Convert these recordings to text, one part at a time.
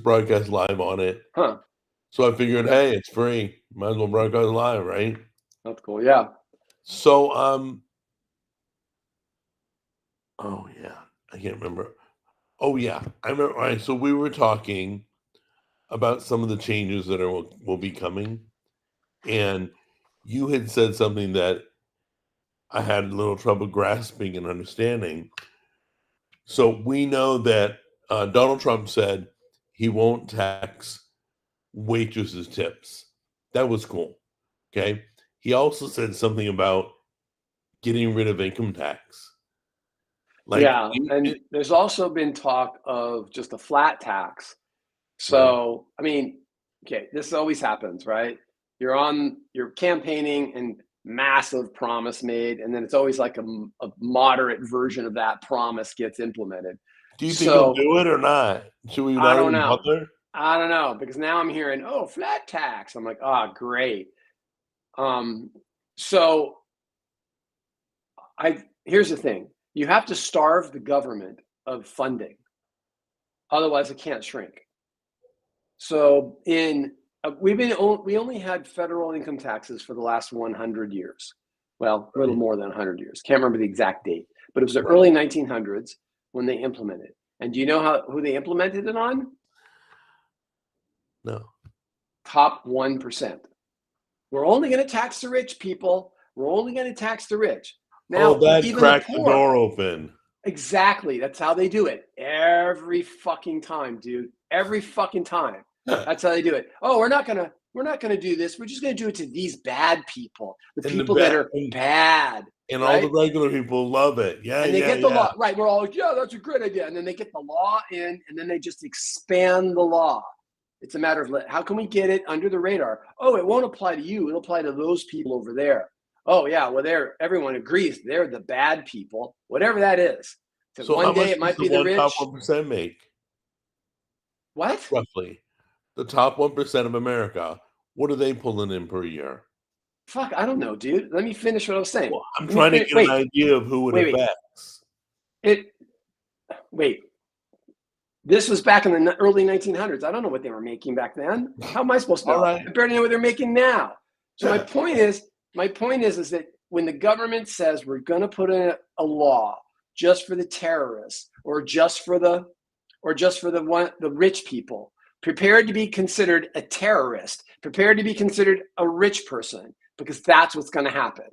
broadcast live on it. Huh. So I figured, Okay. hey, it's free. Might as well broadcast live, right? That's cool. Yeah. So, oh yeah, I can't remember. Oh yeah, I remember. All right, so we were talking about some of the changes that will be coming, and you had said something that I had a little trouble grasping and understanding. So we know that Donald Trump said he won't tax waitresses' tips. That was cool. Okay. He also said something about getting rid of income tax. Like, Yeah. And there's also been talk of just a flat tax. right. So, I mean, okay, this always happens, right? You're campaigning and massive promise made, and then it's always like a moderate version of that promise gets implemented. Do you think he'll So do it or not? Should we I not don't even know. bother? I don't know because now I'm hearing, oh, flat tax. I'm like, oh, great. Um, so here's the thing: you have to starve the government of funding, otherwise it can't shrink. So we only had federal income taxes for the last 100 years. Well, a little Right. more than 100 years. Can't remember the exact date, but it was the Right. early 1900s when they implemented it. And do you know who they implemented it on? No. Top 1%. We're only going to tax the rich people. We're only going to tax the rich. Oh, Now, that even the cracked the poor. door open. Exactly. That's how they do it. Every fucking time, dude. Every fucking time. That's how they do it. Oh, we're not gonna do this. We're just gonna do it to these bad people, the And the people that bad are bad, and all the right? regular people love it. Yeah, And they yeah, get the yeah. law right. We're all like, yeah, that's a great idea. And then they get the law in, and then they just expand the law. It's a matter of how can we get it under the radar? Oh, it won't apply to you. It'll apply to those people over there. Oh yeah, well, everyone agrees they're the bad people, whatever that is. So So how one day much it does might the be the one top rich. 1% make? What? Roughly. The top 1% of America, what are they pulling in per year? Fuck, I don't know, dude. Let me finish what I was saying. Well, I'm Let me trying to finish. get an Wait, idea of who it wait, wait. affects. It. Wait. This was back in the early 1900s. I don't know what they were making back then. How am I supposed to All know? right. I barely know what they're making now. So my point is that when the government says we're going to put in a law just for the terrorists or just for the rich people, prepared to be considered a terrorist, prepared to be considered a rich person, because that's what's going to happen.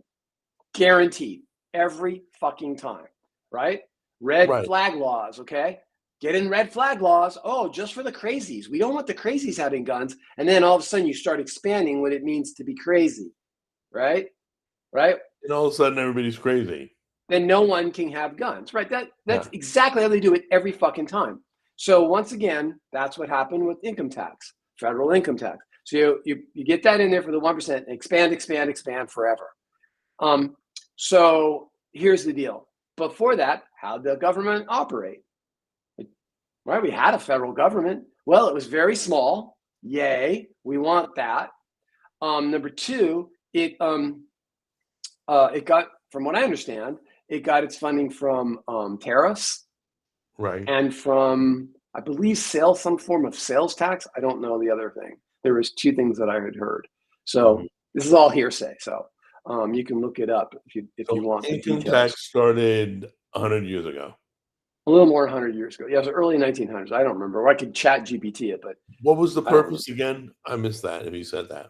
Guaranteed. Every fucking time. Right? Red Right. flag laws, okay? Get in red flag laws. Oh, just for the crazies. We don't want the crazies having guns. And then all of a sudden you start expanding what it means to be crazy. Right? Right? And all of a sudden everybody's crazy. Then no one can have guns. Right? That's Yeah. exactly how they do it every fucking time. So once again, that's what happened with income tax, federal income tax. So you get that in there for the 1%, expand forever. So here's the deal. Before that, how'd the government operate? Right, we had a federal government. Well, it was very small. Yay, we want that. Number two, it got, from what I understand, it got its funding from tariffs Right. and from, I believe, some form of sales tax. I don't know the other thing. There was two things that I had heard. So this is all hearsay. So you can look it up if you want the Income details. tax started 100 years ago. A little more than 100 years ago. Yeah, it was the early 1900s. I don't remember. I could chat GPT it, but What was the I don't purpose remember. again? I missed that if you said that.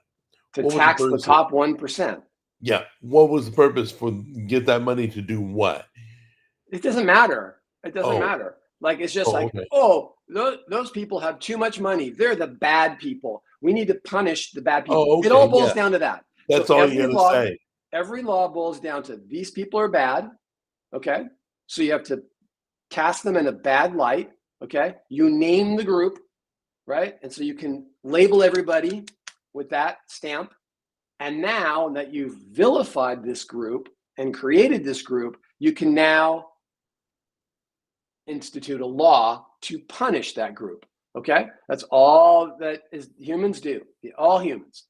To What was the tax the purpose? top 1%. Yeah. What was the purpose for get that money to do what? It doesn't matter. It doesn't Oh, matter. Like, it's just oh, like, okay. oh, those people have too much money. They're the bad people. We need to punish the bad people. Oh, It all okay. boils Yeah. down to that. So That's all you gotta say. every law boils down to these people are bad. Okay. So you have to cast them in a bad light. Okay. You name the group, right? And so you can label everybody with that stamp. And now that you've vilified this group and created this group, you can now institute a law to punish that group. Okay? That's all that is humans do. All humans,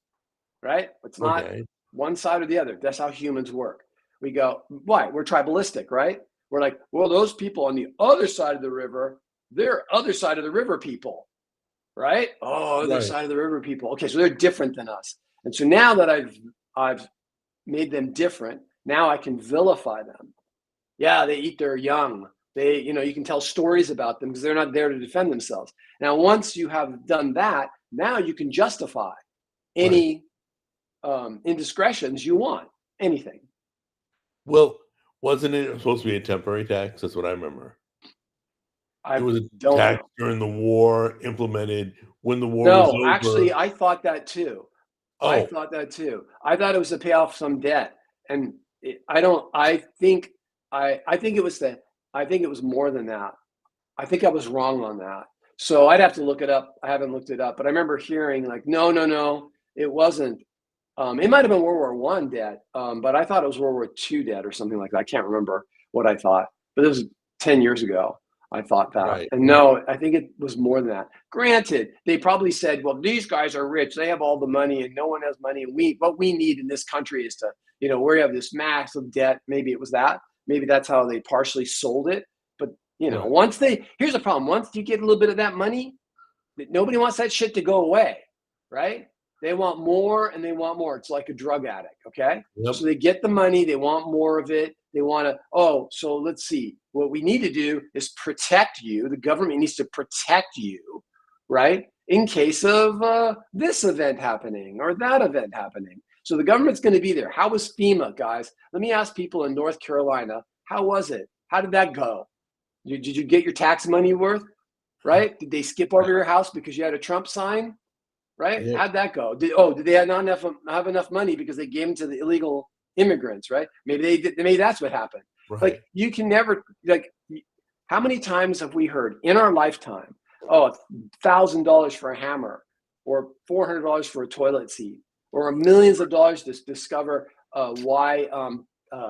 right? It's not Okay. one side or the other. That's how humans work. We go, why? We're tribalistic, right? We're like, well, those people on the other side of the river, they're other side of the river people, right? Oh, other Right. side of the river people. Okay, so they're different than us. And so now that I've made them different, now I can vilify them. Yeah, they eat their young. They, you can tell stories about them because they're not there to defend themselves. Now, once you have done that, now you can justify Right. any indiscretions you want, anything. Well, wasn't it supposed to be a temporary tax? That's what I remember. It I was a don't tax know. during the war, implemented when the war was No, over. actually, I thought that too. I Oh, thought that too. I thought it was to pay off some debt, and I don't. I think I think it was the. I think it was more than that. I think I was wrong on that. So I'd have to look it up. I haven't looked it up, but I remember hearing like, no, no, no, it wasn't. It might have been World War I debt, but I thought it was World War II debt or something like that. I can't remember what I thought, but it was 10 years ago. I thought that. right, And right. no, I think it was more than that. Granted, they probably said, well, these guys are rich. They have all the money and no one has money. And what we need in this country is to, we have this massive debt. Maybe it was that. Maybe that's how they partially sold it. But, Right. here's the problem. Once you get a little bit of that money, nobody wants that shit to go away, right? They want more and they want more. It's like a drug addict, okay? Yep. So they get the money, they want more of it. They want to, so let's see. What we need to do is protect you. The government needs to protect you, right? In case of this event happening or that event happening. So the government's going to be there. How was FEMA, guys? Let me ask people in North Carolina, how was it? How did that go? Did you get your tax money worth? Right? Did they skip over your house because you had a Trump sign? Right? Yeah, How'd that go? Did they not have enough money because they gave them to the illegal immigrants? Right? Maybe they did. Maybe that's what happened. right. Like you can never like. How many times have we heard in our lifetime? Oh, $1,000 for a hammer, or $400 for a toilet seat, or millions of dollars to discover why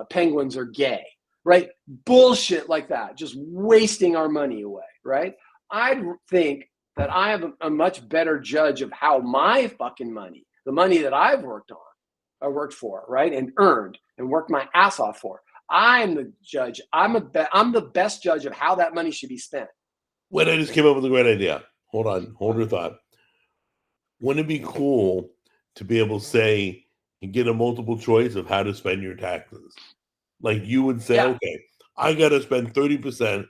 penguins are gay. Right? Bullshit like that. Just wasting our money away. Right? I think that I am a much better judge of how my fucking money, the money that I've worked for, right, and earned and worked my ass off for. I'm the judge. I'm the best judge of how that money should be spent. Wait, I just came up with a great idea. Hold on, hold your thought. Wouldn't it be cool to be able to say and get a multiple choice of how to spend your taxes? Like you would say, Yeah, okay, I got to spend 30%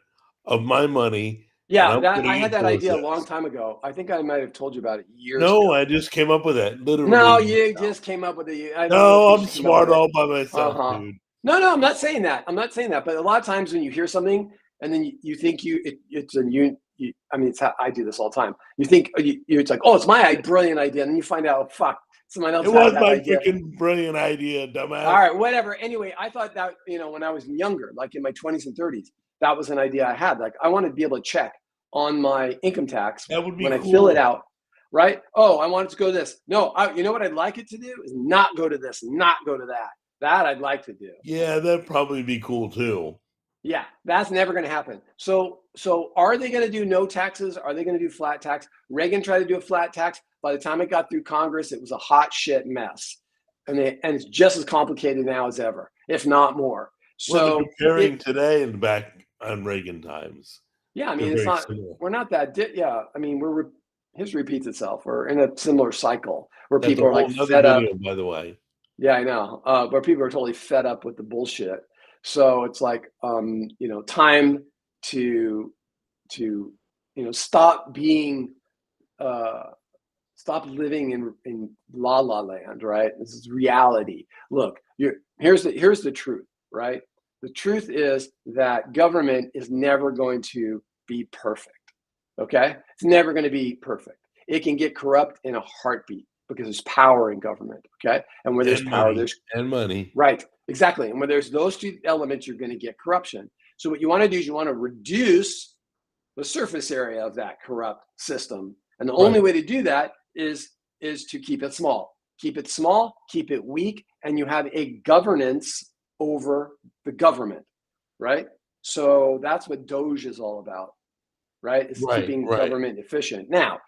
of my money, and yeah. I'm That I putting had it that towards idea a long this. time ago. I think I might have told you about it years No, ago. I just came up with it No, literally. you just came up with it. I don't know if No, you I'm just came up with smart it. all by myself, Uh-huh. dude. No, I'm not saying that. I'm not saying that. But a lot of times when you hear something and then you think it's a I mean, it's how I do this all the time. You think it's like, oh, it's my brilliant idea, and then you find out, oh, fuck, someone It else had was that my idea. freaking brilliant idea, All dumbass. right, whatever. Anyway, I thought that when I was younger, like in my 20s and 30s, that was an idea I had. Like I wanted to be able to check on my income tax That would be when I fill it cool. out. Right? Oh, I want it to go to this. No, you know what I'd like it to do is not go to this, not go to that. That I'd like to do. Yeah, that'd probably be cool too. Yeah, that's never going to happen. So are they going to do no taxes? Are they going to do flat tax? Reagan tried to do a flat tax. By the time it got through Congress, it was a hot shit mess, and it's just as complicated now as ever, if not more. Well, they're So comparing today and back on Reagan times. yeah, I They're mean, it's very not. similar. We're not that. Yeah, I mean, history repeats itself. We're in a similar cycle where That's a people are whole like nother fed up. video, by the way. Yeah, I know. Where people are totally fed up with the bullshit. So it's like, time to stop being, stop living in la la land, right? This is reality. Look, here's the truth, right? The truth is that government is never going to be perfect. Okay, it's never going to be perfect. It can get corrupt in a heartbeat because there's power in government. Okay, and where there's And power, money. there's And money. right, exactly. And when there's those two elements, you're going to get corruption. So what you want to do is you want to reduce the surface area of that corrupt system. And the only Right. way to do that is to keep it small. Keep it small, keep it weak, and you have a governance over the government, right? So that's what Doge is all about, right? It's Right. keeping Right. government efficient. Now,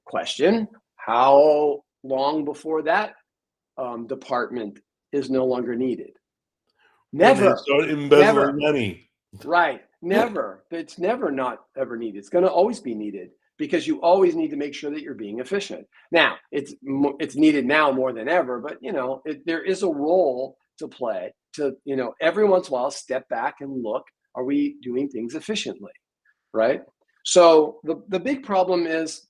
question, how long before that department is no longer needed? When they Never, start embezzling never. money. Right. Never. It's never not ever needed. It's going to always be needed because you always need to make sure that you're being efficient. Now, it's needed now more than ever, but there is a role to play to, every once in a while step back and look, are we doing things efficiently, right? So the big problem is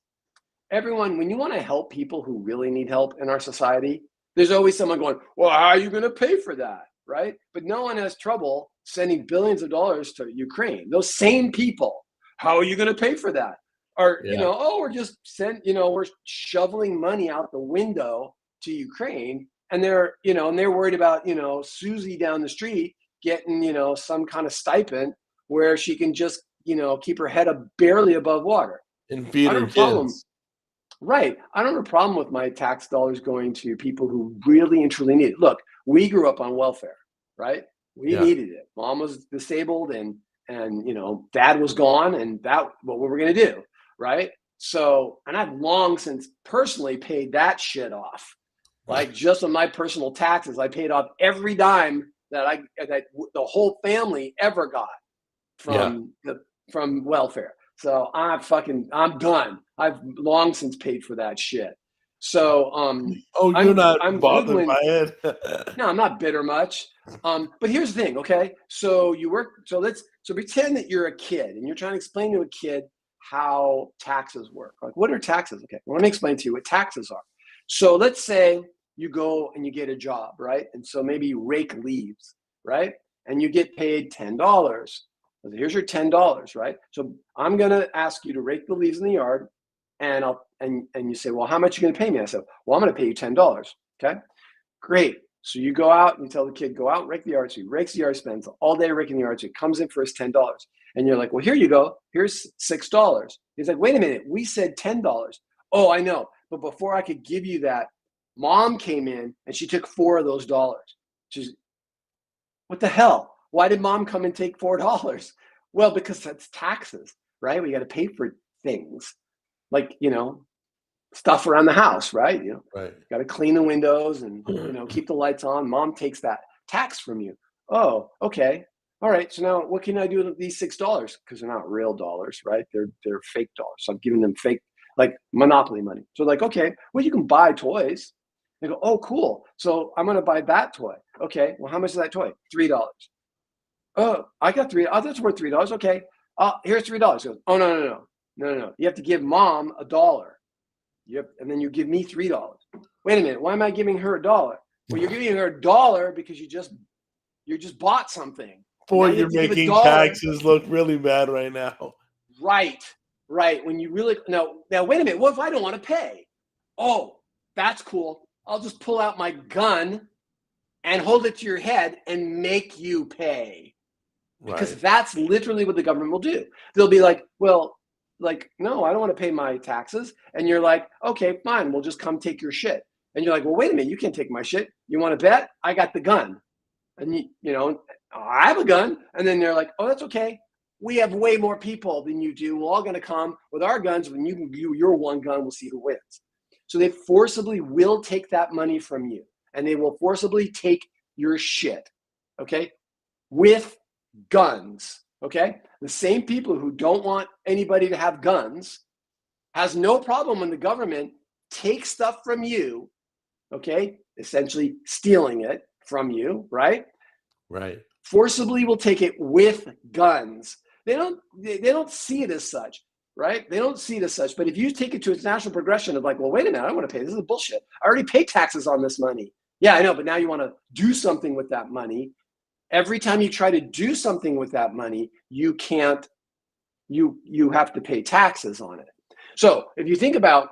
everyone, when you want to help people who really need help in our society, there's always someone going, well, how are you going to pay for that, right? But no one has trouble sending billions of dollars to Ukraine. Those same people, how are you going to pay for that? Or, we're just we're shoveling money out the window to Ukraine, and they're worried about, Susie down the street getting, some kind of stipend where she can just, keep her head up barely above water. And feed her kids. Right. I don't have a problem with my tax dollars going to people who really and truly need it. Look, we grew up on welfare, right? We needed it. Mom was disabled and dad was gone, and what were we going to do? Right. So, and I've long since personally paid that shit off. Like just on my personal taxes, I paid off every dime that the whole family ever got from welfare. So I'm done. I've long since paid for that shit. So you're not bothered by it? No, I'm not bitter much. But here's the thing, okay? So so pretend that you're a kid and you're trying to explain to a kid how taxes work. Like, what are taxes? Okay, well, let me explain to you what taxes are. So let's say you go and you get a job, right? And so maybe you rake leaves, right? And you get paid $10. Here's your $10, right? So I'm gonna ask you to rake the leaves in the yard, and you say, well, how much are you gonna pay me? I said, well, I'm gonna pay you $10. Okay, great. So you go out and you tell the kid, go out and rake the yard. So he rakes the yard, spends all day raking the yard. So he comes in for his $10. And you're like, well, here you go. Here's $6. He's like, wait a minute, we said $10. Oh, I know. But before I could give you that, mom came in and she took $4 of those dollars. She's, what the hell? Why did mom come and take $4? Well, because that's taxes, right? We got to pay for things like, stuff around the house, right? Right. Got to clean the windows and, keep the lights on. Mom takes that tax from you. Oh, okay. All right. So now what can I do with these $6? Because they're not real dollars, right? They're fake dollars. So I'm giving them fake, like Monopoly money. So like, okay, well, you can buy toys. They go, oh, cool. So I'm going to buy that toy. Okay. Well, how much is that toy? $3. Oh, I got $3. Oh, that's worth $3. Okay. Here's $3. Goes, oh, no. You have to give mom $1. Yep. And then you give me $3. Wait a minute. Why am I giving her $1? Well, you're giving her $1 because you just bought something. Boy, you're making taxes look really bad right now. Right. When you really now wait a minute. What if I don't want to pay? Oh, that's cool. I'll just pull out my gun and hold it to your head and make you pay. Because that's literally what the government will do. They'll be like, well, no, I don't want to pay my taxes. And you're like, okay, fine. We'll just come take your shit. And you're like, well, wait a minute. You can't take my shit. You want to bet? I got the gun. And I have a gun. And then they're like, oh, that's okay. We have way more people than you do. We're all going to come with our guns. When you can do your one gun, we'll see who wins. So they forcibly will take that money from you. And they will forcibly take your shit. Okay? With guns. Okay? The same people who don't want anybody to have guns has no problem when the government takes stuff from you, okay? Essentially stealing it from you, right? Right. Forcibly will take it with guns. They don't see it as such, right? They don't see it as such. But if you take it to its natural progression of like, well, wait a minute, I don't want to pay. This is bullshit. I already pay taxes on this money. Yeah, I know, but now you want to do something with that money. Every time you try to do something with that money, you can't, you have to pay taxes on it. So if you think about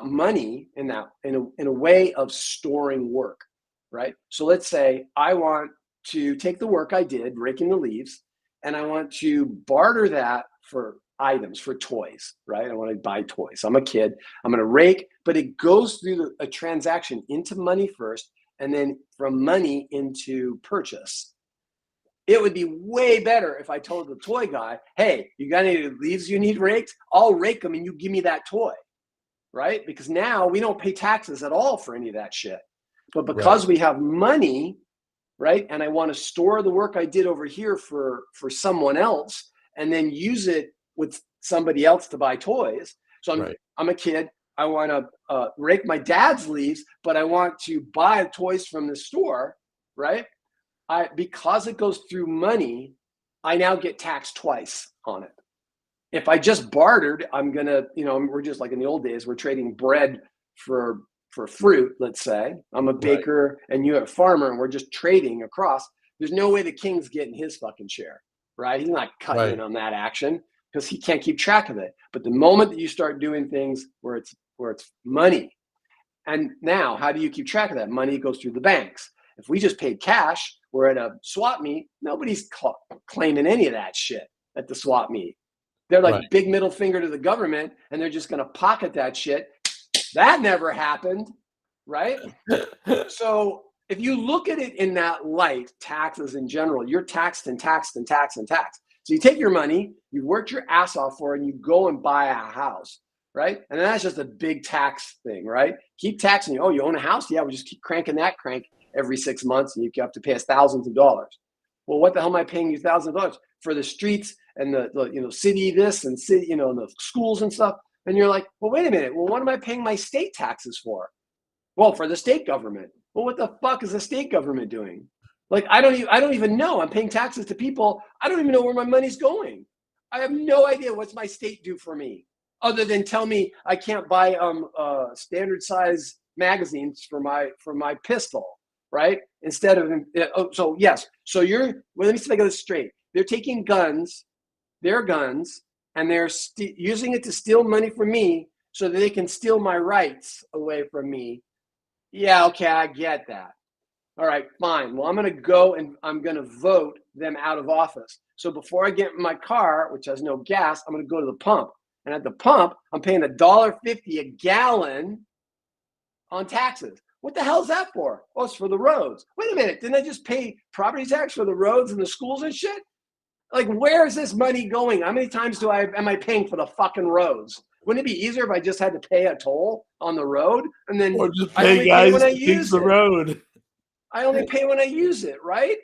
money in a way of storing work, right? So let's say I want to take the work I did, raking the leaves, and I want to barter that for items, for toys, right? I want to buy toys. I'm a kid. I'm going to rake, but it goes through a transaction into money first, and then from money into purchase. It would be way better if I told the toy guy, hey, you got any leaves you need raked? I'll rake them and you give me that toy, right? Because now we don't pay taxes at all for any of that shit. But because we have money, right, and I want to store the work I did over here for someone else and then use it with somebody else to buy toys. So Right. I'm a kid. I want to rake my dad's leaves, but I want to buy toys from the store, right? Because it goes through money, I now get taxed twice on it. If I just bartered, I'm gonna, we're just like in the old days, we're trading bread for fruit, let's say. I'm a baker and you're a farmer and we're just trading across. There's no way the king's getting his fucking share, right? He's not cutting in on that action because he can't keep track of it. But the moment that you start doing things where it's money, and now how do you keep track of that? Money goes through the banks. If we just paid cash, we're at a swap meet, nobody's claiming any of that shit at the swap meet. They're like big middle finger to the government and they're just going to pocket that shit. That never happened, right? So if you look at it in that light, taxes in general, you're taxed and taxed and taxed and taxed. So you take your money, you worked your ass off for it, and you go and buy a house, right? And that's just a big tax thing, right? Keep taxing you. Oh, you own a house? Yeah, we just keep cranking that crank every 6 months, and you have to pay us thousands of dollars. Well, what the hell am I paying you thousands of dollars for the streets and the city this and city, and the schools and stuff? And you're like, well, wait a minute. Well, what am I paying my state taxes for? Well, for the state government. Well, what the fuck is the state government doing? Like, I don't even know. I'm paying taxes to people. I don't even know where my money's going. I have no idea what's my state do for me, other than tell me I can't buy standard size magazines for my pistol, right? Instead of so yes. So let me see if I get this straight. They're taking their guns, and they're using it to steal money from me so that they can steal my rights away from me. Yeah, okay, I get that. All right, fine. Well, I'm going to go and I'm going to vote them out of office. So before I get in my car, which has no gas, I'm going to go to the pump. And at the pump, I'm paying $1.50 a gallon on taxes. What the hell is that for? Oh, it's for the roads. Wait a minute. Didn't I just pay property tax for the roads and the schools and shit? Like, where is this money going? How many times am I paying for the fucking roads? Wouldn't it be easier if I just had to pay a toll on the road and then or just pay guys to fix the road? I only pay when I use it, right?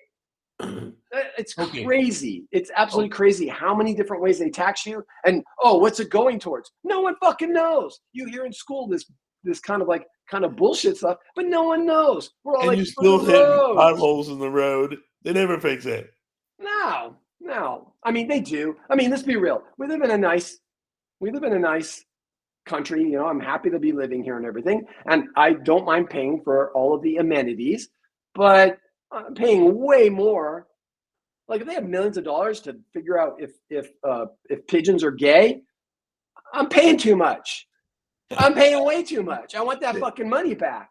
It's crazy. It's absolutely crazy how many different ways they tax you. And what's it going towards? No one fucking knows. You hear in school this kind of bullshit stuff, but no one knows. We're all you still hit potholes in the road. They never fix it. No. I mean, they do. I mean, let's be real. We live in a nice country. I'm happy to be living here and everything. And I don't mind paying for all of the amenities, but I'm paying way more. Like, if they have millions of dollars to figure out if pigeons are gay, I'm paying too much. I'm paying way too much. I want that fucking money back,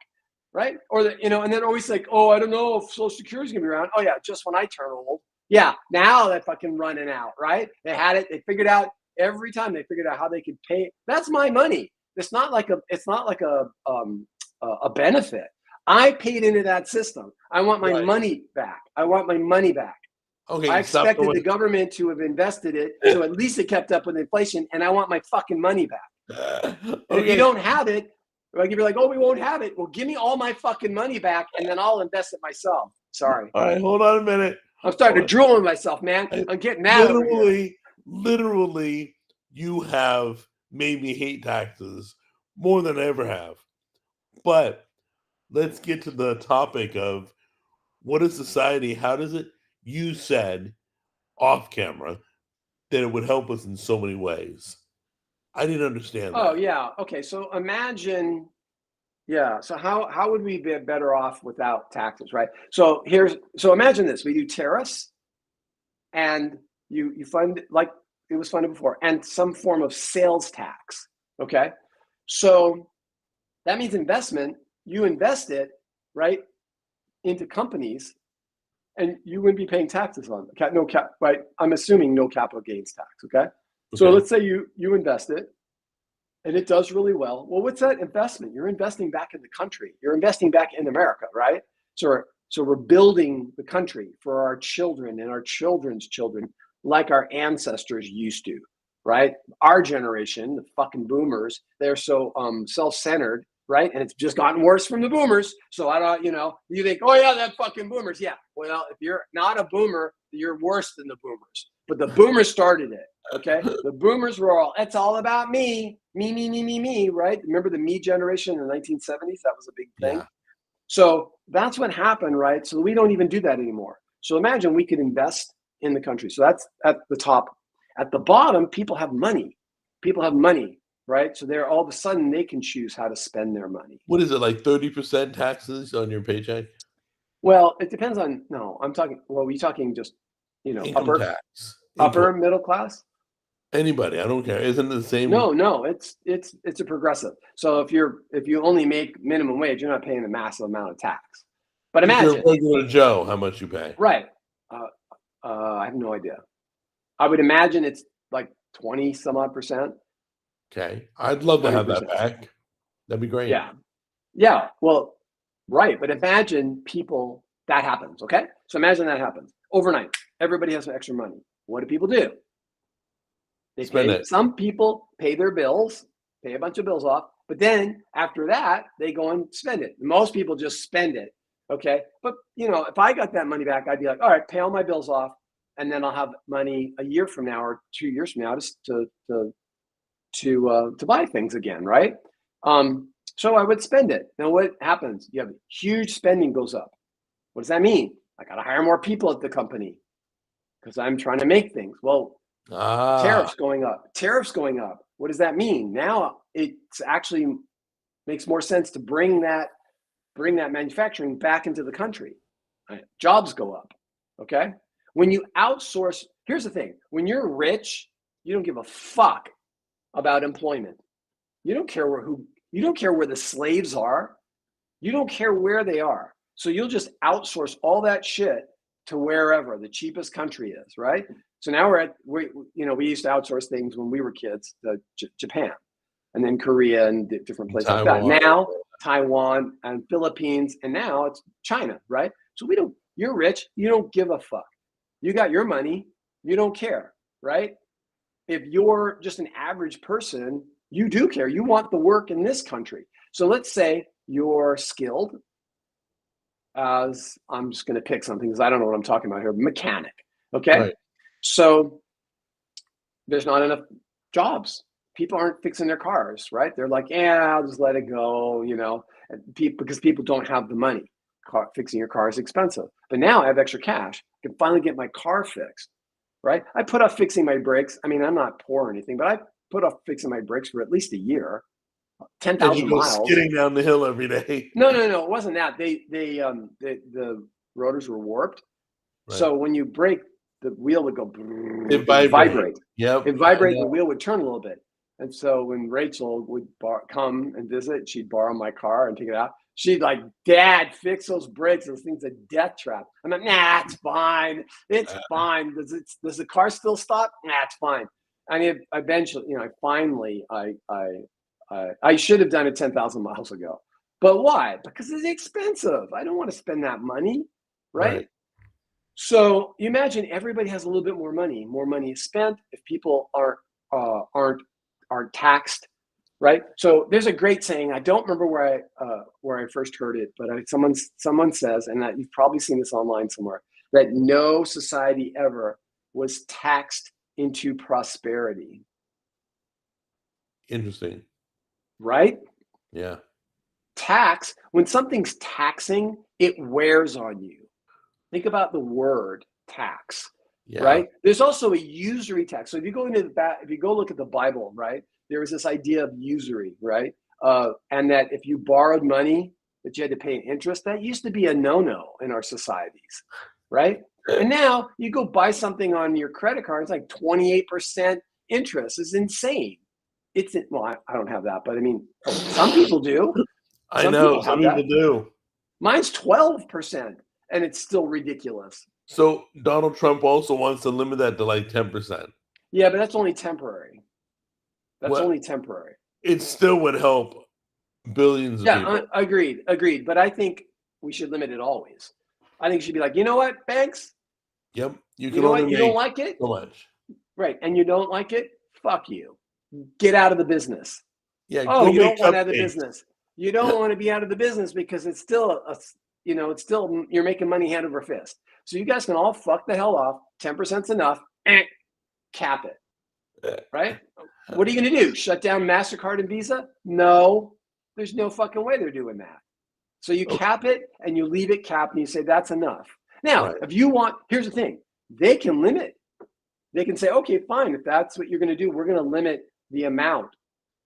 right? Or and then always like, I don't know if Social Security's gonna be around. Oh yeah, just when I turn old. Yeah, now they're fucking running out, right? They had it. They figured out every time. They figured out how they could pay. That's my money. It's not like a benefit. I paid into that system. I want my money back. Okay, I expected the government to have invested it so at least it kept up with inflation, and I want my fucking money back. If you don't have it, like, if you're like, we won't have it, well, give me all my fucking money back, and then I'll invest it myself. Sorry. All right, hold on a minute. I'm starting to drool on myself, man. I'm getting mad. Literally, you have made me hate taxes more than I ever have. But let's get to the topic of what is society? How does it? You said off camera that it would help us in so many ways. I didn't understand that. Oh, yeah. Okay, so imagine, so how would we be better off without taxes, right? So imagine this. We do tariffs, and you fund, like it was funded before, and some form of sales tax, okay? So that means investment. You invest it, right, into companies, and you wouldn't be paying taxes on it. Right? I'm assuming no capital gains tax, okay? So let's say you invest it, and it does really well. Well, what's that investment? You're investing back in the country. You're investing back in America, right? So we're building the country for our children and our children's children, like our ancestors used to, right? Our generation, the fucking boomers, they're so self-centered, right? And it's just gotten worse from the boomers. So I don't, you think, that fucking boomers. Yeah. Well, if you're not a boomer, you're worse than the boomers. But the boomers started it. Okay, the boomers were all, it's all about me, right? Remember the me generation in the 1970s? That was a big thing. Yeah. So that's what happened, right? So we don't even do that anymore. So imagine we could invest in the country. So that's at the top. At the bottom, people have money. People have money, right? So they're all of a sudden they can choose how to spend their money. What is it, like 30% taxes on your paycheck? Well, it depends on, no, I'm talking, well, we talking just, Income tax. upper middle class? Anybody, I don't care. Isn't it the same? No, it's a progressive. So if you only make minimum wage, you're not paying a massive amount of tax. But If imagine, you're a regular Joe, how much you pay? right? I have no idea. I would imagine it's like 20 some odd percent. Okay, I'd love to have that 20%. back. That'd be great. Yeah. Well, right. But imagine people that happens. Okay, so imagine that happens overnight. Everybody has some extra money. What do people do? They Spend pay. it. Some people pay their bills, pay a bunch of bills off, but then after that, they go and spend it. Most people just spend it. Okay. But if I got that money back, I'd be like, all right, pay all my bills off, and then I'll have money a year from now or 2 years from now just to buy things again, right? So I would spend it. Now what happens? You have huge spending goes up. What does that mean? I got to hire more people at the company because I'm trying to make things. Well, tariffs going up. What does that mean? Now it's actually makes more sense to bring that manufacturing back into the country. Right? Jobs go up. Okay. When you outsource, here's the thing: when you're rich, you don't give a fuck about employment. You don't care where the slaves are. You don't care where they are. So you'll just outsource all that shit to wherever the cheapest country is, right? So now we used to outsource things when we were kids to Japan, and then Korea and different places like that. Now Taiwan and Philippines, and now it's China, right? So you're rich, you don't give a fuck. You got your money, you don't care, right? If you're just an average person, you do care. You want the work in this country. So let's say you're skilled as, I'm just going to pick something because I don't know what I'm talking about here, mechanic, okay? Right. So there's not enough jobs. People aren't fixing their cars, right? They're like, I'll just let it go, because people don't have the money. Fixing your car is expensive. But now I have extra cash. I can finally get my car fixed, right? I put off fixing my brakes. I mean, I'm not poor or anything, but I put off fixing my brakes for at least a year. 10,000 miles. Skidding down the hill every day. No, it wasn't that. The rotors were warped. Right. So when you brake, the wheel would go. It vibrate. Yep. It vibrate. The wheel would turn a little bit. And so when Rachel would come and visit, she'd borrow my car and take it out. She'd like, Dad, fix those brakes. Those things a death trap. I'm like, nah, it's fine. It's fine. Does the car still stop? Nah, it's fine. I mean, eventually, I should have done it 10,000 miles ago. But why? Because it's expensive. I don't want to spend that money, right? So you imagine everybody has a little bit more money. More money is spent if people aren't taxed, right? So there's a great saying. I don't remember where I first heard it, but someone says, and that you've probably seen this online somewhere, that no society ever was taxed into prosperity. Interesting. Right? Yeah. Tax, when something's taxing, it wears on you. Think about the word tax, right? There's also a usury tax. So if you go look at the Bible, right, there was this idea of usury, right? And that if you borrowed money that you had to pay interest, that used to be a no-no in our societies, right? And now you go buy something on your credit card, it's like 28% interest. It's insane. I don't have that, but I mean, some people do. Some people do. Mine's 12%, and it's still ridiculous. So Donald Trump also wants to limit that to like 10%. Yeah, but that's only temporary. Only temporary. It still would help billions of people. Yeah, agreed. But I think we should limit it always. I think it should be like, you know what, banks? Yep. You don't like it? So much. Right. And you don't like it? Fuck you. Get out of the business. Yeah. You don't want out of the business. You don't want to be out of the business because it's still it's still, you're making money hand over fist. So you guys can all fuck the hell off. 10%'s enough. Cap it. Right? What are you going to do? Shut down MasterCard and Visa? No, there's no fucking way they're doing that. So you cap it and you leave it capped and you say that's enough. Now, if you want, here's the thing, they can limit. They can say, okay, fine, if that's what you're going to do, we're going to limit the amount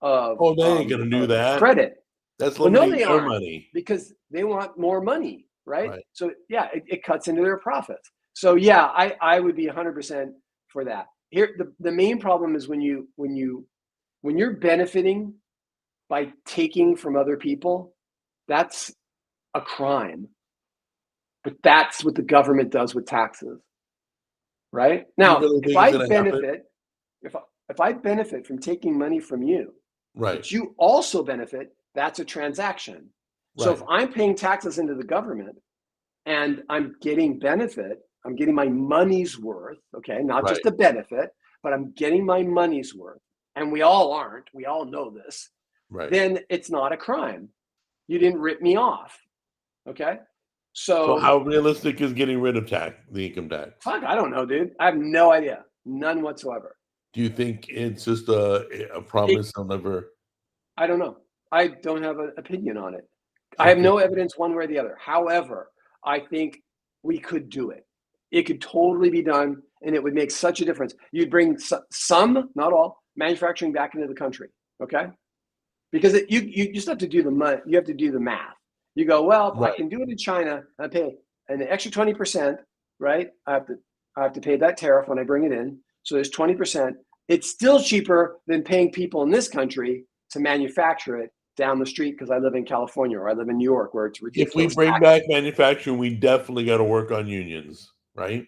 of they ain't going to do that. Credit. That's limiting they their aren't, money. because they want more money, right? So yeah, it cuts into their profits. So yeah, I would be 100% for that. Here, the main problem is when you're benefiting by taking from other people, that's a crime. But that's what the government does with taxes, right? Now, if I benefit from taking money from you, but you also benefit, that's a transaction. So if I'm paying taxes into the government and I'm getting benefit, I'm getting my money's worth, okay, not just a benefit, but I'm getting my money's worth, and we all aren't, we all know this, then it's not a crime. You didn't rip me off, okay? So how realistic is getting rid of the income tax? Fuck, I don't know, dude. I have no idea. None whatsoever. Do you think it's just a promise they'll never? I don't know. I don't have an opinion on it. I have no evidence one way or the other. However, I think we could do it. It could totally be done, and it would make such a difference. You'd bring some, not all, manufacturing back into the country, okay? Because you just have to do you have to do the math. You go, well, if I can do it in China, I pay an extra 20%, right? I have to pay that tariff when I bring it in. So there's 20%. It's still cheaper than paying people in this country to manufacture it down the street, because I live in California or I live in New York, where it's ridiculous. If we bring back manufacturing, we definitely got to work on unions, right?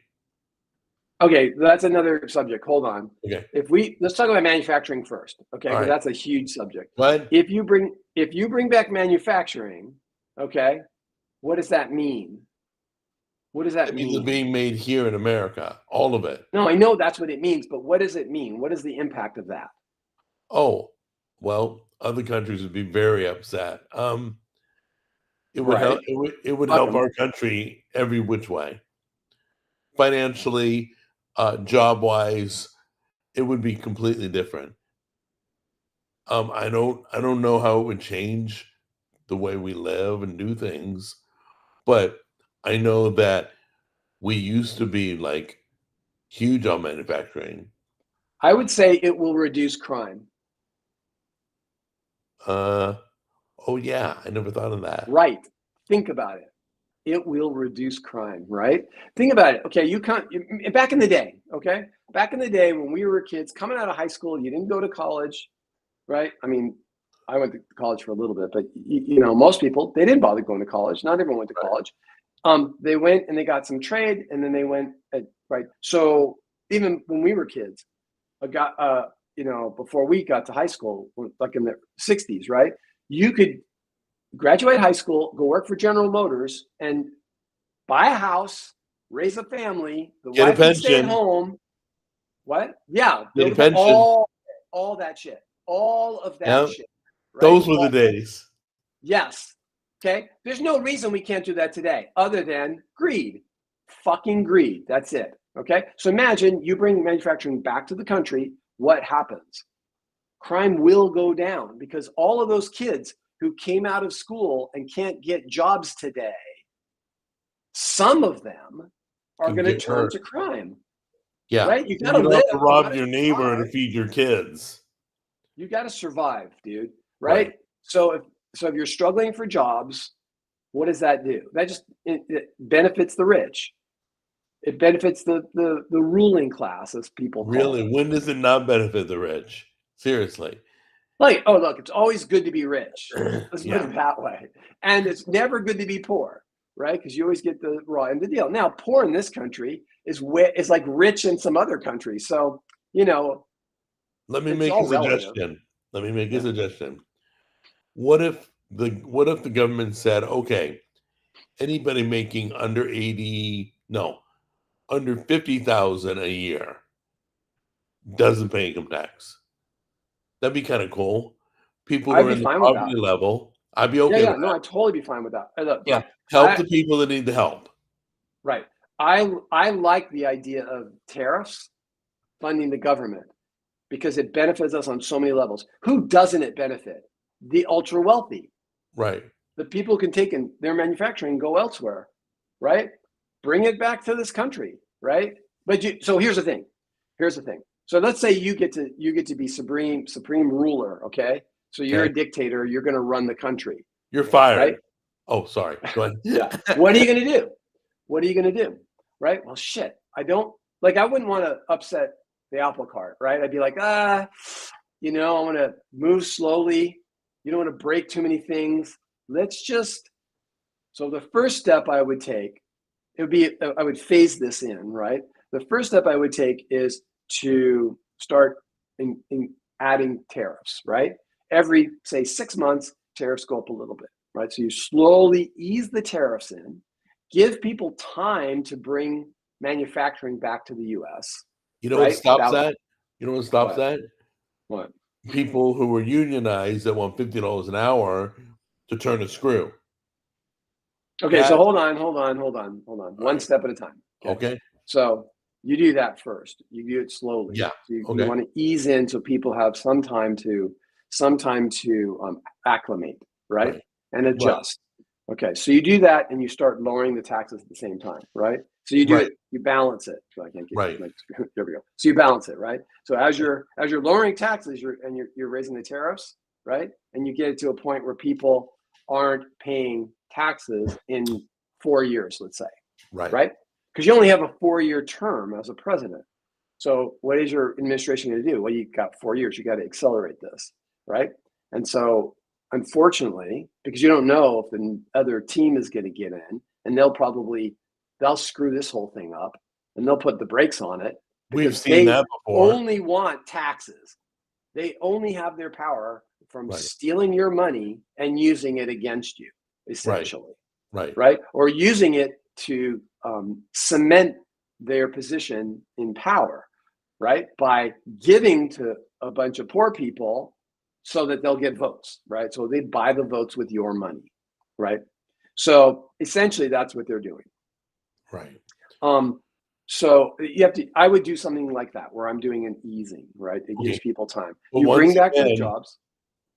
Okay, that's another subject. Hold on. Okay. Let's talk about manufacturing first, okay? Because that's a huge subject. What? If you bring back manufacturing, okay, what does that mean? What does that mean? It means it's being made here in America, all of it. No, I know that's what it means, but what does it mean? What is the impact of that? Oh, well, other countries would be very upset. It would help. It would help our country every which way. Financially, job-wise, it would be completely different. I don't know how it would change the way we live and do things, but I know that we used to be like huge on manufacturing. I would say it will reduce crime. Oh yeah, I never thought of that. Right. Think about it. It will reduce crime, right? Think about it. Okay, back in the day, okay? Back in the day when we were kids, coming out of high school, you didn't go to college, right? I mean, I went to college for a little bit, but most people, they didn't bother going to college. Not everyone went to college. They went and they got some trade, and then they went, right? So even when we were kids, before we got to high school, like in the 60s, right? You could graduate high school, go work for General Motors, and buy a house, raise a family, the wife would stay at home. What? Yeah. Get a pension. All that shit. All of that shit. Right? Those were the days. Yes. Okay. There's no reason we can't do that today other than greed. Fucking greed. That's it. Okay. So imagine you bring manufacturing back to the country. What happens? Crime will go down, because all of those kids who came out of school and can't get jobs today, some of them are going to turn to crime. Yeah. Right? You got to live. To rob your neighbor to feed your kids. You got to survive, dude. Right? So if you're struggling for jobs, what does that do? That just it benefits the rich. It benefits the ruling class, as people call really? it. When does it not benefit the rich? Seriously. Like, oh, look, it's always good to be rich. Let's put it that way. And it's never good to be poor, right? Because you always get the raw end of the deal. Now, poor in this country is like rich in some other countries. So, let me make a suggestion. What if the government said, okay, anybody making under 50,000 a year doesn't pay income tax? That'd be kind of cool. People who are in the poverty level I'd be Yeah, okay yeah. with No, that. I'd totally be fine with that. Look, Yeah, look, help the people that need the help. right. I like the idea of tariffs funding the government because it benefits us on so many levels. Who doesn't it benefit? The ultra wealthy. Right. The people can take in their manufacturing and go elsewhere, right? Bring it back to this country, right? So here's the thing. Here's the thing. So let's say you get to be supreme ruler, okay? So you're Okay. a dictator. You're going to run the country, You're fired. right? Oh, sorry. Go ahead. Yeah. What are you going to do? What are you going to do? Right? Well, shit. I wouldn't want to upset the apple cart, right? I'd be like, I want to move slowly. You don't want to break too many things. So the first step I would take, I would phase this in, right? The first step I would take is to start in adding tariffs, right? Every, say, 6 months, tariffs go up a little bit, right? So you slowly ease the tariffs in, give people time to bring manufacturing back to the U.S. You know what Right? stops that? You know what stops What? that? What? People who were unionized that want $50 an hour to turn a screw. Okay, so hold on. One right. step at a time. Okay. So you do that first. You do it slowly. Yeah. So you Okay. want to ease in so people have some time to acclimate, right? And adjust. Okay, so you do that and you start lowering the taxes at the same time, right? So you do it, you balance it. So I can't get there we go. So you balance it, right? So as you're lowering taxes, you're raising the tariffs, right? And you get it to a point where people aren't paying taxes in 4 years, let's say. Right? Because you only have a 4-year term as a president. So what is your administration going to do? Well, you've got 4 years. You got to accelerate this, right? And so unfortunately, because you don't know if the other team is going to get in, and they'll screw this whole thing up, and they'll put the brakes on it. We've seen that before. Only want taxes. They only have their power from stealing your money and using it against you, essentially. Right? Or using it to cement their position in power, right? By giving to a bunch of poor people so that they'll get votes, right? So they buy the votes with your money, right? So essentially that's what they're doing. Right. So I would do something like that where I'm doing an easing, right? It gives people time. Well, you bring back their jobs.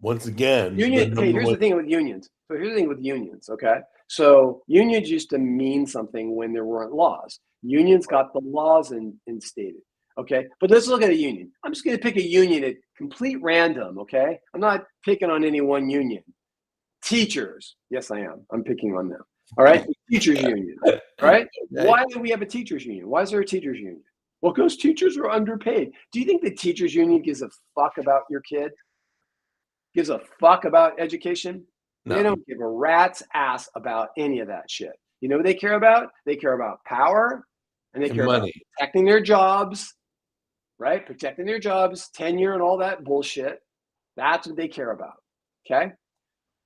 Once again, here's the thing with unions. Okay? So unions used to mean something when there weren't laws. Unions got the laws instated. Okay, but let's look at a union. I'm just going to pick a union at complete random. Okay, I'm not picking on any one union. Teachers, yes, I am. I'm picking on them. All right, teachers union. Right? Why do we have a teachers union? Why is there a teachers union? Well, because teachers are underpaid. Do you think the teachers union gives a fuck about your kid? Gives a fuck about education? No. They don't give a rat's ass about any of that shit. You know what they care about? They care about power, and they care about protecting their jobs. Right? Protecting their jobs, tenure, and all that bullshit. That's what they care about. Okay?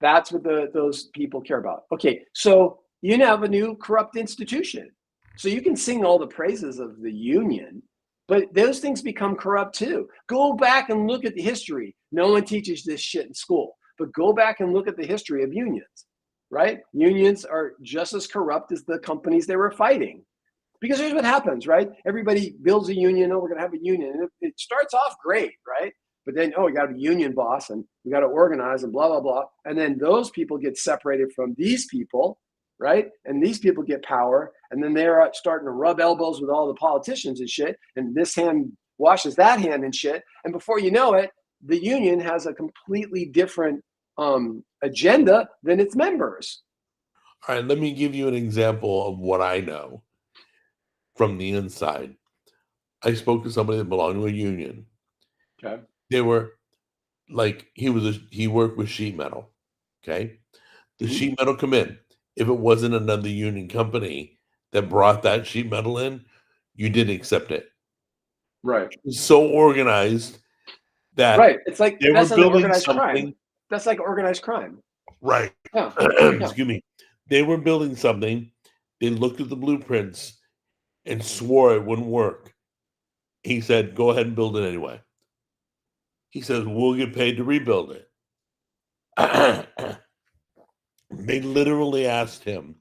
That's what those people care about. Okay, so you now have a new corrupt institution. So you can sing all the praises of the union, but those things become corrupt too. Go back and look at the history. No one teaches this shit in school, but go back and look at the history of unions, right? Unions are just as corrupt as the companies they were fighting. Because here's what happens, right? Everybody builds a union. Oh, we're going to have a union. And it starts off great, right? But then, you got a union boss and we got to organize and blah, blah, blah. And then those people get separated from these people, right? And these people get power. And then they're starting to rub elbows with all the politicians and shit. And this hand washes that hand and shit. And before you know it, the union has a completely different agenda than its members. All right, let me give you an example of what I know from the inside. I spoke to somebody that belonged to a union. Okay. They were like, he worked with sheet metal. Okay. The sheet metal come in. If it wasn't another union company that brought that sheet metal in, you didn't accept it. Right. It was so organized that it's like they were building something. Crime. That's like organized crime. Right. Yeah. Excuse me. They were building something. They looked at the blueprints and swore it wouldn't work. He said, go ahead and build it anyway. He says, we'll get paid to rebuild it. They literally asked him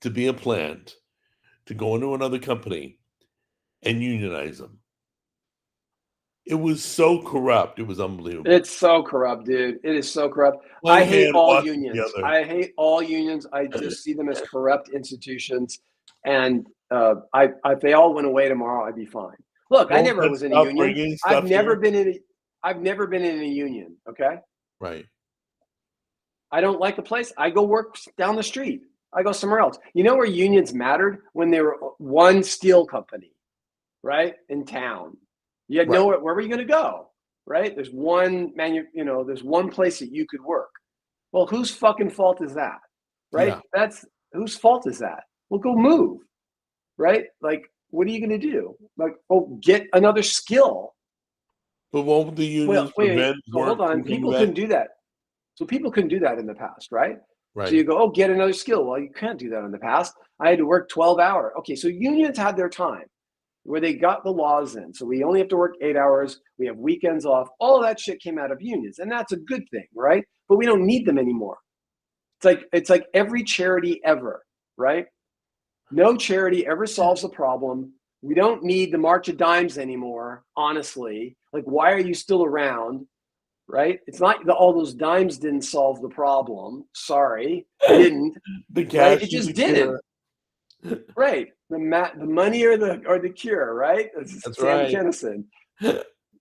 to be a plant, to go into another company and unionize them. It was so corrupt. It was unbelievable. It's so corrupt, dude. It is so corrupt. One I hate hand all walking unions. the other. I hate all unions. I just see them as corrupt institutions. And if they all went away tomorrow, I'd be fine. Look, I Don't never let's was in a stop union. bringing I've stuff never here. been in a I've never been in a union. Okay. Right. I don't like the place. I go work down the street. I go somewhere else. You know where unions mattered? When they were one steel company, right? In town. You had Right. nowhere. Where were you going to go? Right? There's one there's one place that you could work. Well, whose fucking fault is that? Right? Yeah. That's whose fault is that? Well, go move. Right? Like, what are you going to do? Like, oh, get another skill. But won't the unions Wait. prevent So work hold on. from coming People back? couldn't do that. So people couldn't do that in the past, right? Right. So you go, oh, get another skill. Well, you can't do that in the past. I had to work 12 hours. Okay, so unions had their time where they got the laws in. So we only have to work 8 hours. We have weekends off. All of that shit came out of unions, and that's a good thing, right? But we don't need them anymore. It's like every charity ever, right? No charity ever solves the problem. We don't need the March of Dimes anymore, honestly. Like, why are you still around? Right? It's not that all those dimes didn't solve the problem. Sorry, they didn't. The Right? cash It is just the didn't. cure. Right? The money or the cure. Right? That's Sam right. Kinison.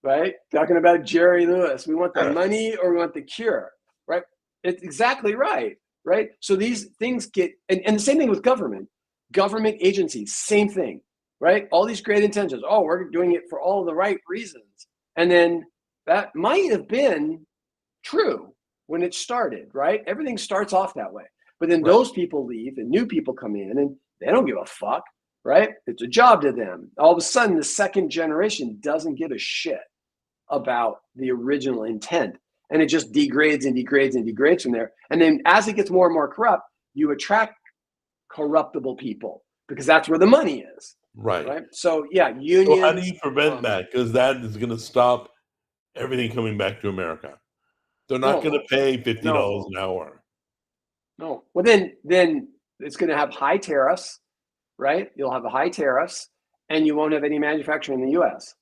Right? Talking about Jerry Lewis. We want the money or we want the cure. Right? It's exactly right. Right? So these things get and the same thing with government. Government agencies, same thing. Right? All these great intentions. Oh, we're doing it for all the right reasons. And then that might have been true when it started, right? Everything starts off that way. But then those people leave and new people come in and they don't give a fuck, right? It's a job to them. All of a sudden, the second generation doesn't give a shit about the original intent. And it just degrades and degrades and degrades from there. And then as it gets more and more corrupt, you attract corruptible people because that's where the money is. Right. So yeah, unions. So how do you prevent that? Because that is going to stop everything coming back to America. They're not going to pay $50 an hour. No. Well, then it's going to have high tariffs, right? You'll have a high tariffs, and you won't have any manufacturing in the U.S.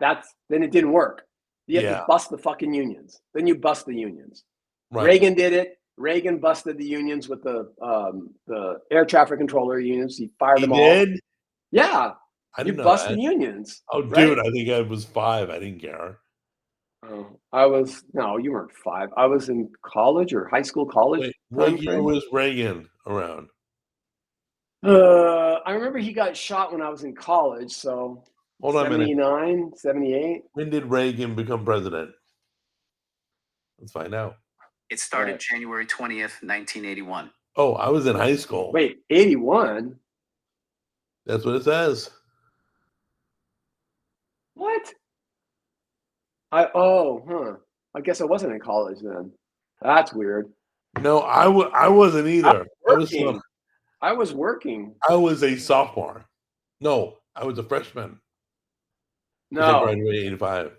Then it didn't work. You have to bust the fucking unions. Then you bust the unions. Right. Reagan did it. Reagan busted the unions with the air traffic controller unions. He fired them all. He did? Yeah. I didn't know bust that. the unions. Oh, dude, I think I was 5. I didn't care. Oh, no, you weren't 5. I was in college or high school, college. Wait, what year was Reagan around? I remember he got shot when I was in college, so hold on 79, 78. When did Reagan become president? Let's find out. It started January 20th, 1981. Oh, I was in high school. Wait, 81? That's what it says. What? I guess I wasn't in college then. That's weird. No, I wasn't either. I was working. I was a sophomore. No, I was a freshman. No. I graduated in 85.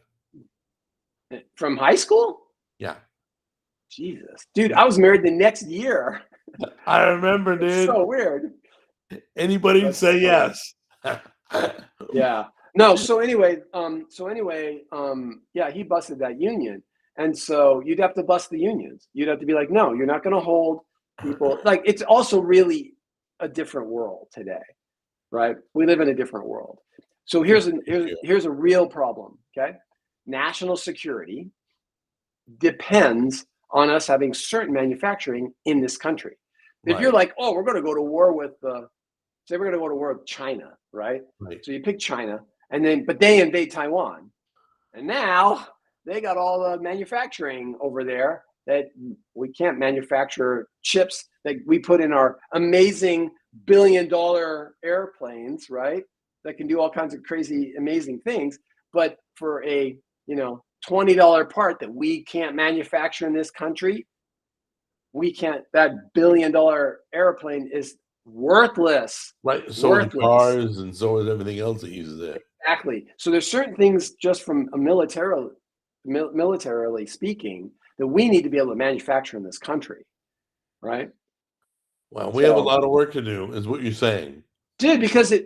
From high school? Yeah. Jesus. Dude, I was married the next year. I remember, dude. It's so weird. Anybody would say yes. Yeah. No, so anyway, he busted that union. And so you'd have to bust the unions. You'd have to be like, no, you're not going to hold people. Like, it's also really a different world today, right? We live in a different world. So here's a real problem, okay? National security depends on us having certain manufacturing in this country. If you're like, oh, we're going to go to war with, say we're going to go to war with China, right? So you pick China, but they invade Taiwan. And now they got all the manufacturing over there that we can't manufacture chips that we put in our amazing billion-dollar airplanes, right? That can do all kinds of crazy, amazing things. But for a, $20 part that we can't manufacture in this country, that billion-dollar airplane is worthless. Right. So are cars and so is everything else that uses it. Exactly. So there's certain things just from a militarily speaking that we need to be able to manufacture in this country. right? Well, we have a So- lot of work to do, is what you're saying. Dude,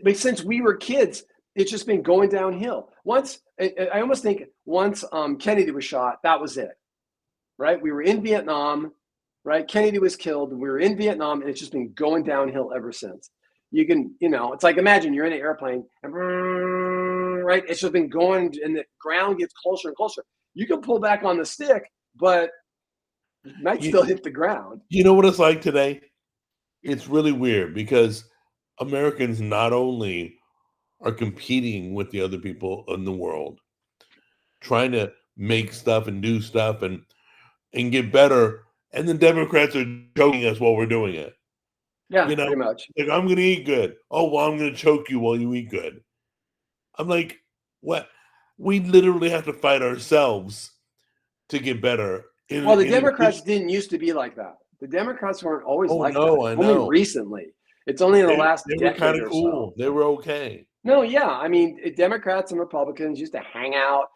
but since we were kids, it's just been going downhill. Once I almost think once Kennedy was shot, that was it, right? We were in Vietnam, right? Kennedy was killed, and we were in Vietnam, and it's just been going downhill ever since. You can, it's like imagine you're in an airplane, and right, it's just been going, and the ground gets closer and closer. You can pull back on the stick, but you might still hit the ground. You know what it's like today? It's really weird because Americans not only are competing with the other people in the world, trying to make stuff and do stuff and get better, and the Democrats are choking us while we're doing it. Yeah, You know, pretty much. like, I'm going to eat good. Oh, well, I'm going to choke you while you eat good. I'm like, what? We literally have to fight ourselves to get better. Well, the Democrats didn't used to be like that. The Democrats weren't always like that. I know. Only recently. It's only in the last They were decade kind or of cool. so. They were okay. No, yeah. I mean, Democrats and Republicans used to hang out.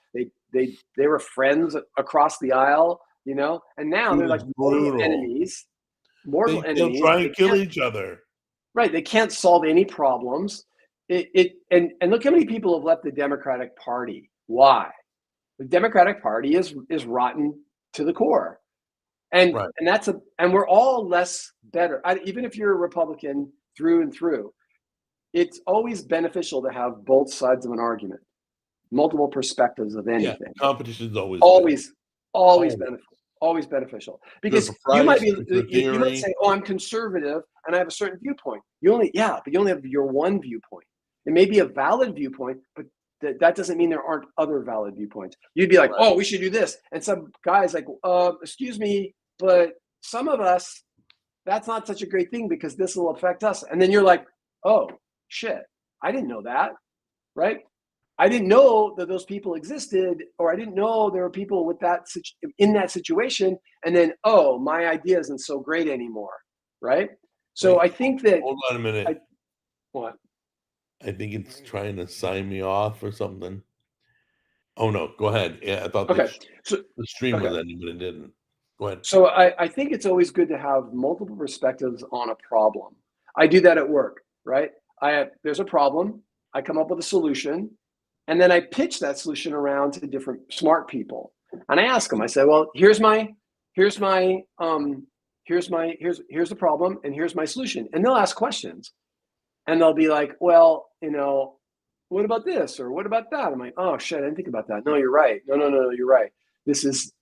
They were friends across the aisle, and now It they're was like mortal brutal. enemies. Mortal They'll enemies. try They and kill can't- each other. Right. They can't solve any problems. And look how many people have left the Democratic Party. Why? The Democratic Party is rotten to the core. And Right. and we're all less better. Even if you're a Republican through and through, it's always beneficial to have both sides of an argument, multiple perspectives of Yeah, anything. competition's always Always Always. always beneficial. Because There's a you might price, be there's a you might theory. say, "Oh, I'm conservative and I have a certain viewpoint." But you only have your one viewpoint. It may be a valid viewpoint, but that doesn't mean there aren't other valid viewpoints. You'd be like, Right. "Oh, we should do this," and some guys like, "Excuse me, but some of us, that's not such a great thing because this will affect us." And then you're like, "Oh shit, I didn't know that," right? I didn't know that those people existed, or I didn't know there were people with in that situation. And then, oh, my idea isn't so great anymore, right? So Wait, I think that Hold on a minute. what? I think it's trying to sign me off or something. Oh no, go ahead. Yeah, I thought Okay, so the stream was okay. ending, but it didn't. Go ahead. So I think it's always good to have multiple perspectives on a problem. I do that at work, right? There's a problem, I come up with a solution, and then I pitch that solution around to different smart people. And I ask them, I say, well, here's the problem, and here's my solution. And they'll ask questions. And they'll be like, well, what about this? Or what about that? I'm like, oh shit, I didn't think about that. No, you're right. No, you're right. This is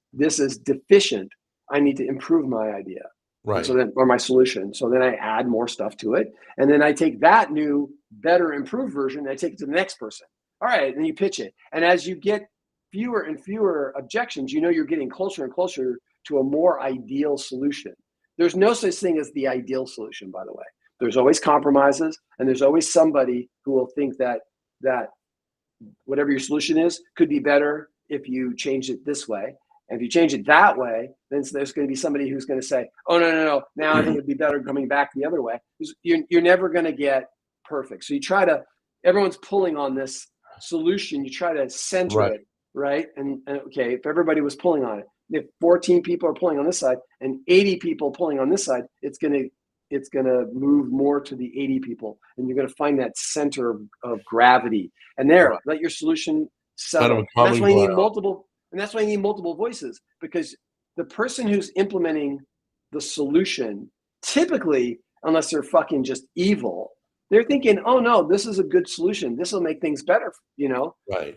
deficient. I need to improve my idea. Right. So then, or my solution. So then I add more stuff to it. And then I take that new, better, improved version, and I take it to the next person. All right, and you pitch it. And as you get fewer and fewer objections, you're getting closer and closer to a more ideal solution. There's no such thing as the ideal solution, by the way. There's always compromises, and there's always somebody who will think that whatever your solution is could be better if you change it this way. And if you change it that way, then there's going to be somebody who's going to say, oh, no. Now I think it'd be better coming back the other way. You're never going to get perfect. So everyone's pulling on this solution. You try to center it, right? And okay, if everybody was pulling on it, if 14 people are pulling on this side and 80 people pulling on this side, it's going to move more to the 80 people, and you're going to find that center of gravity. And let your solution settle. That's why you need multiple. And that's why you need multiple voices, because the person who's implementing the solution, typically, unless they're fucking just evil, they're thinking, oh no, this is a good solution. This will make things better, Right.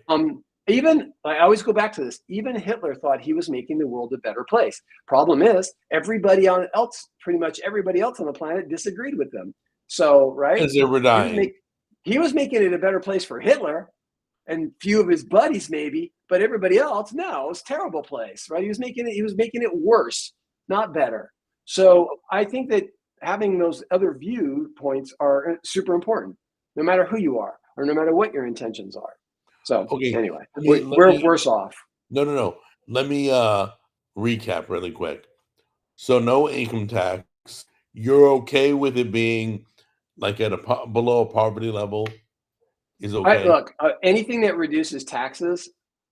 Even, I always go back to this, even Hitler thought he was making the world a better place. Problem is, pretty much everybody else on the planet disagreed with them. So, right? Because they were dying. He was making it a better place for Hitler and few of his buddies maybe, but everybody else, no, it was a terrible place, right? He was making it worse, not better. So I think that having those other viewpoints are super important, no matter who you are or no matter what your intentions are. So anyway, we're worse off. No. Let me recap really quick. So no income tax. You're okay with it being like at below a poverty level? Is okay. Look, anything that reduces taxes,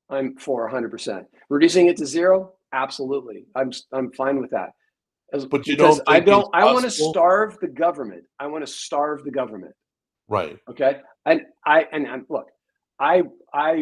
I'm for 100%. Reducing it to zero, absolutely. I'm fine with that. But you because don't think it's I want to possible? starve the government. I want to starve the government. Right. Okay. And look, I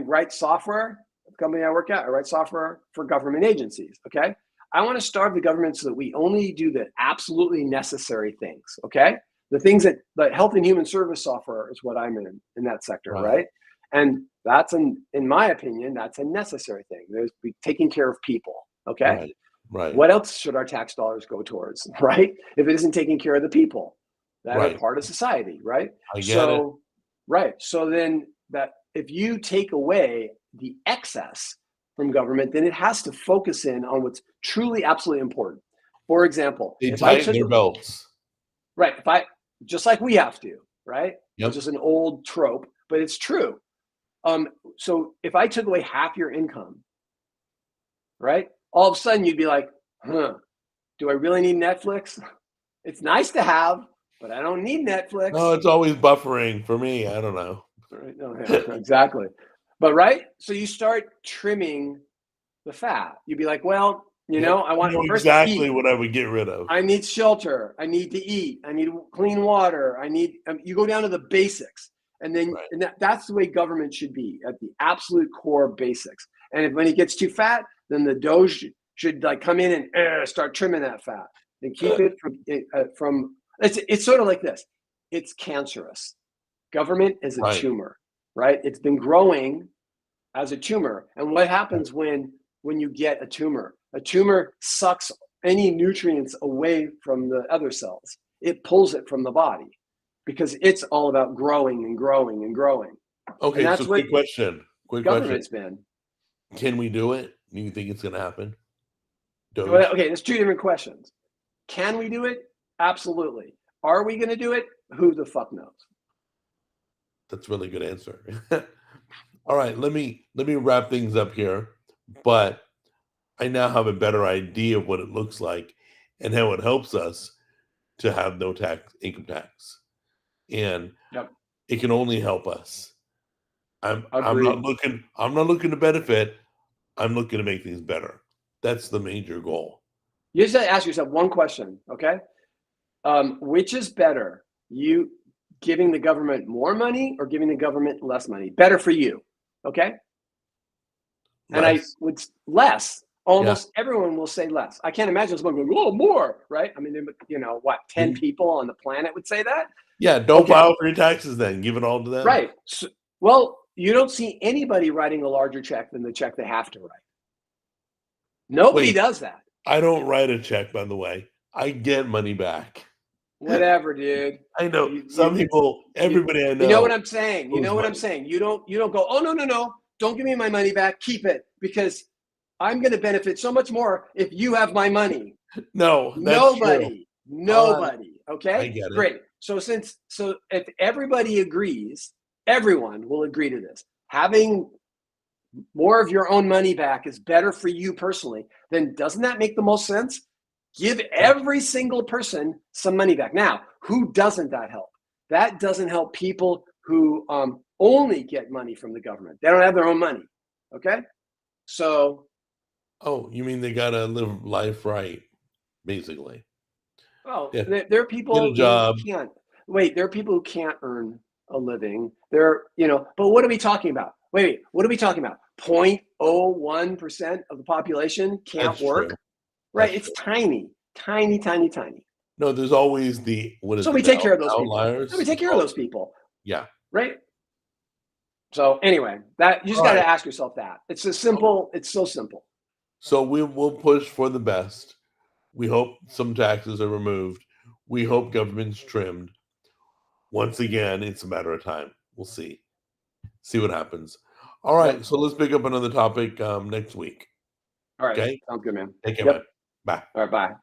write software. The company I work at, I write software for government agencies. Okay. I want to starve the government so that we only do the absolutely necessary things. Okay. The things that health and human service software is what I'm in that sector, Right. right? And that's in my opinion, that's a necessary thing. There's taking care of people. Okay. Right. Right. What else should our tax dollars go towards, right? If it isn't taking care of the people that are Right. part of society, right? I get it. Right. So then that if you take away the excess from government, then it has to focus in on what's truly absolutely important. For example, They if I tighten took their belts. right, if I just like we have to, right? Yep. It's just an old trope, but it's true. So if I took away half your income, right? All of a sudden you'd be like, do I really need Netflix? It's nice to have, but I don't need Netflix. No, it's always buffering for me. I don't know. Right? No, yeah, exactly. But right, so you start trimming the fat. You'd be like, well, I want first to exactly eat. what I would get rid of. I need shelter. I need to eat. I need clean water. I need. You go down to the basics, and then Right. and that's the way government should be, at the absolute core basics. And when it gets too fat, then the Doge should like come in and start trimming that fat and keep it from. It's sort of like this. It's cancerous. Government is a Right. tumor, right? It's been growing as a tumor, and what happens when you get a tumor? A tumor sucks any nutrients away from the other cells. It pulls it from the body because it's all about growing and growing and growing. Okay, that's so what quick question. Government's been. Can we do it? Do you think it's going to happen? Doge? Okay, there's two different questions. Can we do it? Absolutely. Are we going to do it? Who the fuck knows? That's a really good answer. All right, let me wrap things up here. But I now have a better idea of what it looks like and how it helps us to have no income tax. And Yep. it can only help us. I'm Agreed. not looking to benefit. I'm looking to make things better. That's the major goal. You just have to ask yourself one question, okay? Which is better, you giving the government more money or giving the government less money? Better for you, okay? And I would less. Almost everyone will say less. I can't imagine someone going, "Oh, more!" Right? I mean, 10 people on the planet would say that. Yeah, don't file for your taxes then. Give it all to them. Right. So, well, you don't see anybody writing a larger check than the check they have to write. Nobody does that. I don't write a check, by the way. I get money back. Whatever, dude. I know some people. Everybody I know. You know what I'm saying. You know what I'm saying. You don't go, "Oh, no. Don't give me my money back. Keep it, because I'm going to benefit so much more if you have my money." No, nobody. Okay, I get it. Great. So if everybody agrees, everyone will agree to this. Having more of your own money back is better for you personally. Then doesn't that make the most sense? Give every single person some money back. Now, who doesn't that help? That doesn't help people who only get money from the government. They don't have their own money. Okay, so. Oh, you mean they gotta live life right, basically? Well, there are people Get a job. who can't. Wait, there are people who can't earn a living. But what are we talking about? Wait, what are we talking about? 0.01% of the population can't That's work. true. Right? That's It's tiny. No, there's always we take care of those outliers. people. We take care of those people. Yeah. Right? So anyway, that you just got to ask yourself that. It's so simple. So we will push for the best. We hope some taxes are removed. We hope government's trimmed. Once again, it's a matter of time. We'll see. See what happens. All right. So let's pick up another topic next week. All right. Okay. Sounds good, man. Take care, Yep. man. Bye. All right. Bye.